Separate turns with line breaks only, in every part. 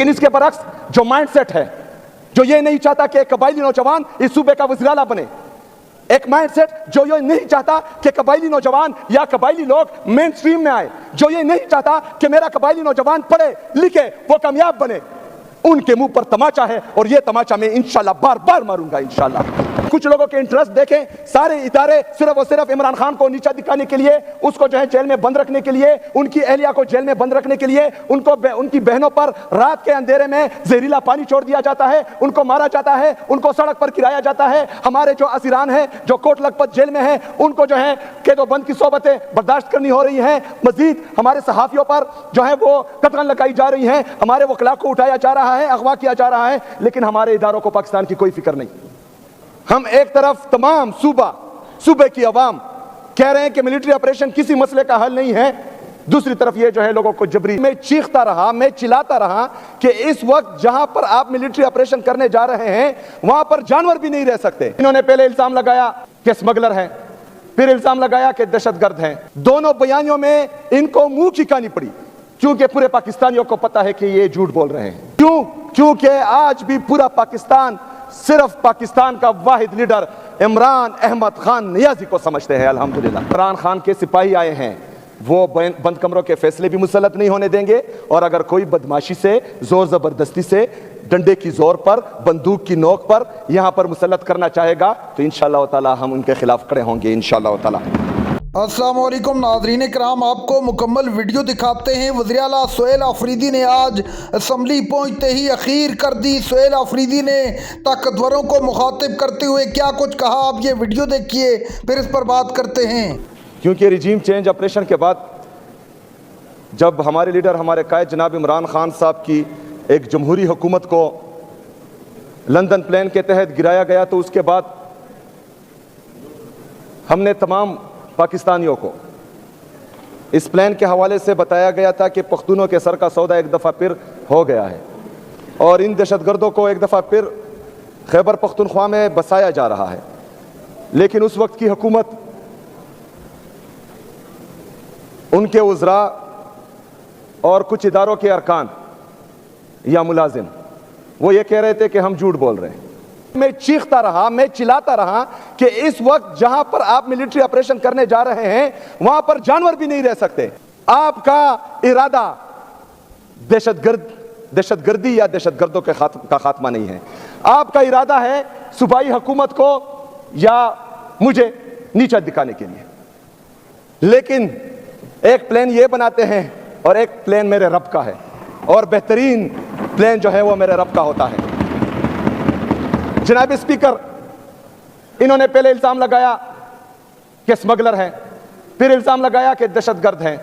لیکن اس کے برعکس جو مائنڈ سیٹ ہے جو یہ نہیں چاہتا کہ ایک قبائلی نوجوان اس صوبے کا وزیر اعلیٰ بنے، ایک مائنڈ سیٹ جو یہ نہیں چاہتا کہ قبائلی نوجوان یا قبائلی لوگ مین سٹریم میں آئے، جو یہ نہیں چاہتا کہ میرا قبائلی نوجوان پڑھے لکھے وہ کامیاب بنے، ان کے منہ پر تماچا ہے اور یہ تماچا میں انشاءاللہ بار بار ماروں گا انشاءاللہ۔ کچھ لوگوں کے انٹرسٹ دیکھیں، سارے ادارے صرف اور صرف عمران خان کو نیچا دکھانے کے لیے، اس کو جو ہے جیل میں بند رکھنے کے لیے، ان کی اہلیہ کو جیل میں بند رکھنے کے لیے، ان کی بہنوں پر رات کے اندھیرے میں زہریلا پانی چھوڑ دیا جاتا ہے، ان کو مارا جاتا ہے، ان کو سڑک پر گرایا جاتا ہے۔ ہمارے جو اسیران ہیں جو کوٹ لکھپت جیل میں ہیں ان کو جو ہے قید و بند کی صحبتیں برداشت کرنی ہو رہی ہیں، مزید ہمارے صحافیوں پر جو ہے وہ قطغن لگائی جا رہی ہیں، ہمارے وکلاء کو اٹھایا جا رہا ہے، اغوا کیا جا رہا ہے، لیکن ہمارے اداروں کو پاکستان کی کوئی فکر نہیں۔ ہم ایک طرف تمام صوبے کی عوام کہہ رہے ہیں کہ ملٹری آپریشن کسی مسئلے کا حل نہیں ہے، دوسری طرف یہ جو ہے لوگوں کو جبری میں چیختا رہا، میں چلاتا رہا کہ اس وقت جہاں پر آپ ملٹری آپریشن کرنے جا رہے ہیں وہاں پر جانور بھی نہیں رہ سکتے۔ انہوں نے پہلے الزام لگایا کہ اسمگلر ہیں، پھر الزام لگایا کہ دہشت گرد ہیں۔ دونوں بیانیوں میں ان کو منہ کی کہانی پڑی کیونکہ پورے پاکستانیوں کو پتا ہے کہ یہ جھوٹ بول رہے ہیں۔ کیونکہ آج بھی پورا پاکستان صرف پاکستان کا واحد لیڈر عمران احمد خان نیازی کو سمجھتے ہیں۔ الحمدللہ عمران خان کے سپاہی آئے ہیں، وہ بند کمروں کے فیصلے بھی مسلط نہیں ہونے دیں گے، اور اگر کوئی بدماشی سے زور زبردستی سے ڈنڈے کی زور پر بندوق کی نوک پر یہاں پر مسلط کرنا چاہے گا تو انشاءاللہ تعالی ہم ان کے خلاف کھڑے ہوں گے انشاءاللہ تعالی۔
السلام علیکم ناظرین کرام، آپ کو مکمل ویڈیو دکھاتے ہیں۔ وزیر اعلیٰ سہیل آفریدی نے آج اسمبلی پہنچتے ہی اخیر کر دی۔ سہیل آفریدی نے طاقتوروں کو مخاطب کرتے ہوئے کیا کچھ کہا، آپ یہ ویڈیو دیکھیے پھر اس پر بات کرتے ہیں۔
کیونکہ رجیم چینج آپریشن کے بعد جب ہمارے لیڈر ہمارے قائد جناب عمران خان صاحب کی ایک جمہوری حکومت کو لندن پلان کے تحت گرایا گیا تو اس کے بعد ہم نے تمام پاکستانیوں کو اس پلان کے حوالے سے بتایا گیا تھا کہ پختونوں کے سر کا سودا ایک دفعہ پھر ہو گیا ہے اور ان دہشت گردوں کو ایک دفعہ پھر خیبر پختونخوا میں بسایا جا رہا ہے۔ لیکن اس وقت کی حکومت، ان کے وزراء اور کچھ اداروں کے ارکان یا ملازم وہ یہ کہہ رہے تھے کہ ہم جھوٹ بول رہے ہیں۔ میں چیختا رہا، میں چلاتا رہا کہ اس وقت جہاں پر آپ ملٹری آپریشن کرنے جا رہے ہیں وہاں پر جانور بھی نہیں رہ سکتے۔ آپ کا ارادہ دہشت گردی یا دہشت گردوں کا خاتمہ نہیں ہے، آپ کا ارادہ ہے صوبائی حکومت کو یا مجھے نیچا دکھانے کے لیے۔ لیکن ایک پلان یہ بناتے ہیں اور ایک پلان میرے رب کا ہے، اور بہترین پلان جو ہے وہ میرے رب کا ہوتا ہے۔ جناب اسپیکر، انہوں نے پہلے الزام لگایا کہ اسمگلر ہیں، پھر الزام لگایا کہ دہشت گرد ہیں۔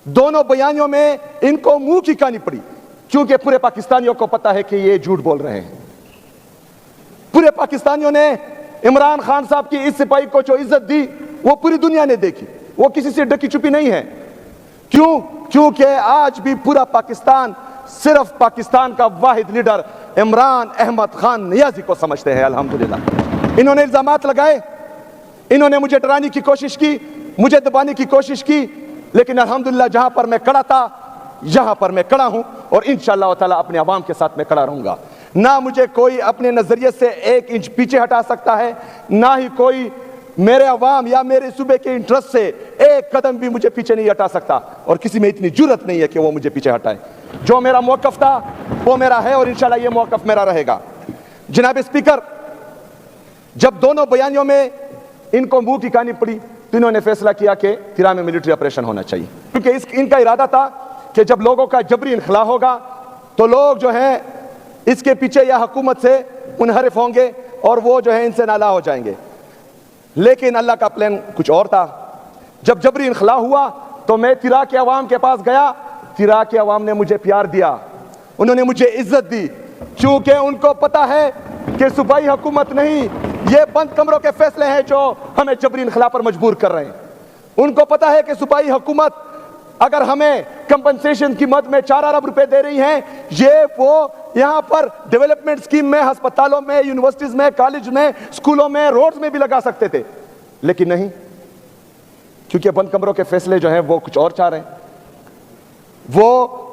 دونوں بیانیوں میں ان کو منہ کی کہانی پڑی کیونکہ پورے پاکستانیوں کو پتا ہے کہ یہ جھوٹ بول رہے ہیں۔ پورے پاکستانیوں نے عمران خان صاحب کی اس سپاہی کو جو عزت دی وہ پوری دنیا نے دیکھی، وہ کسی سے ڈکی چھپی نہیں ہے۔ کیونکہ آج بھی پورا پاکستان صرف پاکستان کا واحد لیڈر عمران احمد خان نیازی کو سمجھتے ہیں۔ الحمدللہ انہوں نے الزامات لگائے، انہوں نے مجھے ڈرانے کی کوشش کی، مجھے دبانے کی کوشش کی، لیکن الحمدللہ جہاں پر میں کھڑا تھا یہاں پر میں کھڑا ہوں اور انشاءاللہ تعالی اپنے عوام کے ساتھ میں کھڑا رہوں گا۔ نہ مجھے کوئی اپنے نظریے سے 1 انچ پیچھے ہٹا سکتا ہے، نہ ہی کوئی میرے عوام یا میرے صوبے کے انٹرسٹ سے 1 قدم بھی مجھے پیچھے نہیں ہٹا سکتا، اور کسی میں اتنی جرت نہیں ہے کہ وہ مجھے پیچھے ہٹائے۔ جو میرا موقف تھا وہ میرا ہے اور انشاءاللہ یہ موقف میرا رہے گا۔ جناب اسپیکر، جب دونوں بیانیوں میں ان کو منہ کی کہانی پڑی تو انہوں نے فیصلہ کیا کہ تیرا میں ملٹری آپریشن ہونا چاہیے، کیونکہ ان کا ارادہ تھا کہ جب لوگوں کا جبری انخلا ہوگا تو لوگ جو ہیں اس کے پیچھے یا حکومت سے منحرف ہوں گے اور وہ جو ہے ان سے نالا ہو جائیں گے۔ لیکن اللہ کا پلان کچھ اور تھا۔ جب جبری انخلا ہوا تو میں تیرا کے عوام کے پاس گیا، تیرا کے عوام نے مجھے پیار دیا، انہوں نے مجھے عزت دی، کیونکہ ان کو پتا ہے کہ صوبائی حکومت نہیں، یہ بند کمروں کے فیصلے ہیں جو ہمیں جبری انخلا پر مجبور کر رہے ہیں۔ ان کو پتا ہے کہ صوبائی حکومت اگر ہمیں کمپنسیشن کی مد میں 4 ارب روپے دے رہی ہیں، یہ وہ یہاں پر ڈیولپمنٹ سکیم میں، ہسپتالوں میں، یونیورسٹیز میں، کالج میں، سکولوں میں، روڈز میں بھی لگا سکتے تھے، لیکن نہیں، کیونکہ بند کمروں کے فیصلے جو ہیں وہ کچھ اور چاہ رہے ہیں۔ وہ